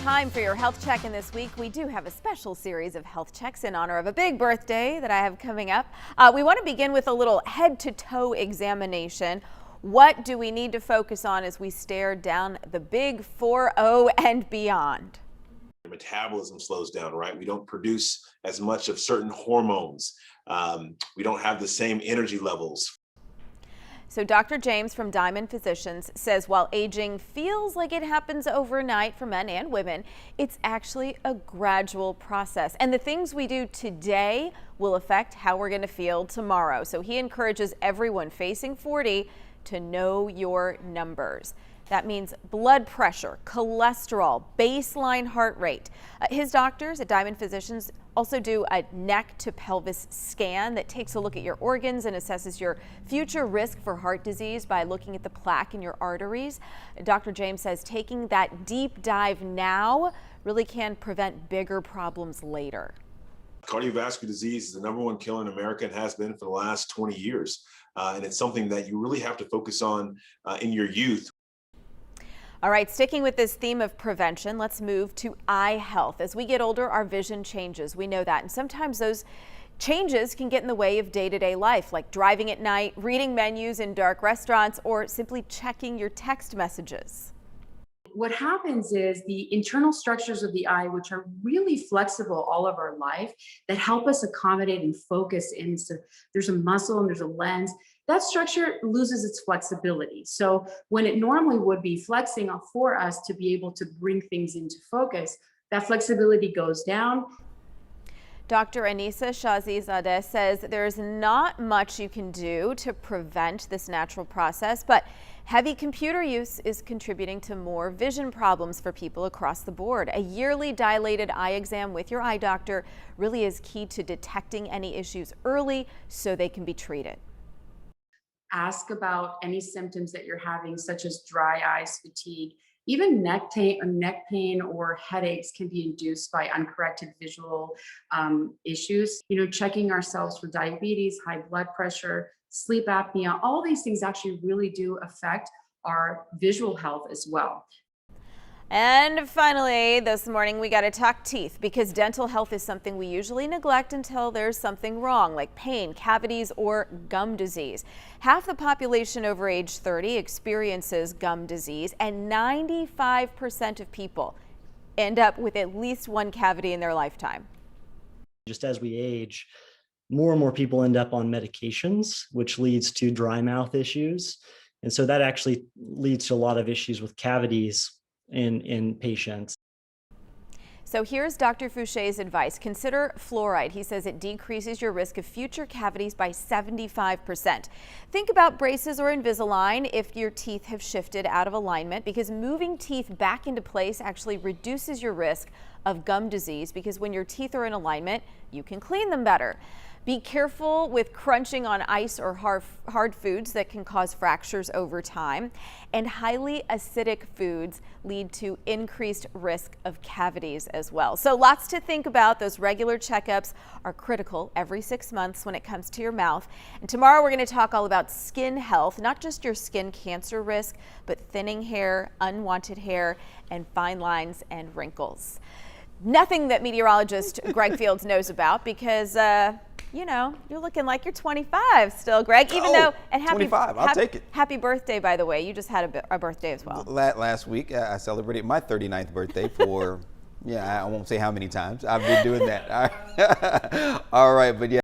time for your health check, and this week we do have a special series of health checks in honor of a big birthday that I have coming up. We want to begin with a little head-to-toe examination. What do we need to focus on as we stare down the big 4-0 and beyond? Metabolism slows down, right? We don't produce as much of certain hormones. We don't have the same energy levels. So Dr. James from Diamond Physicians says while aging feels like it happens overnight for men and women, it's actually a gradual process. And the things we do today will affect how we're going to feel tomorrow. So he encourages everyone facing 40 to know your numbers. That means blood pressure, cholesterol, baseline heart rate. His doctors at Diamond Physicians also do a neck to pelvis scan that takes a look at your organs and assesses your future risk for heart disease by looking at the plaque in your arteries. Dr. James says taking that deep dive now really can prevent bigger problems later. Cardiovascular disease is the #1 killer in America and has been for the last 20 years. And it's something that you really have to focus on in your youth. All right, sticking with this theme of prevention, let's move to eye health. As we get older, our vision changes. We know that. And sometimes those changes can get in the way of day-to-day life, like driving at night, reading menus in dark restaurants, or simply checking your text messages. What happens is the internal structures of the eye, which are really flexible all of our life, that help us accommodate and focus in. So there's a muscle and there's a lens. That structure loses its flexibility. So when it normally would be flexing for us to be able to bring things into focus, that flexibility goes down. Dr. Anissa Shazizadeh says there's not much you can do to prevent this natural process, but heavy computer use is contributing to more vision problems for people across the board. A yearly dilated eye exam with your eye doctor really is key to detecting any issues early so they can be treated. Ask about any symptoms that you're having, such as dry eyes, fatigue. Even neck pain or headaches can be induced by uncorrected visual issues. Checking ourselves for diabetes, high blood pressure, sleep apnea, all these things actually really do affect our visual health as well. And finally, this morning we got to talk teeth, because dental health is something we usually neglect until there's something wrong, like pain, cavities, or gum disease. Half the population over age 30 experiences gum disease, and 95% of people end up with at least one cavity in their lifetime. Just as we age, more and more people end up on medications, which leads to dry mouth issues. And so that actually leads to a lot of issues with cavities in patients. So here's Dr. Foucher's advice. Consider fluoride. He says it decreases your risk of future cavities by 75%. Think about braces or Invisalign if your teeth have shifted out of alignment, because moving teeth back into place actually reduces your risk of gum disease, because when your teeth are in alignment, you can clean them better. Be careful with crunching on ice or hard foods that can cause fractures over time. And highly acidic foods lead to increased risk of cavities as well. So lots to think about. Those regular checkups are critical every 6 months when it comes to your mouth. And tomorrow we're going to talk all about skin health, not just your skin cancer risk, but thinning hair, unwanted hair, and fine lines and wrinkles. Nothing that meteorologist Greg Fields knows about, because you're looking like you're 25 still, Greg, even though, and happy 25, I'll take it. Happy birthday, by the way. You just had a birthday as well. Last week, I celebrated my 39th birthday for, I won't say how many times. I've been doing that. All right, but yeah.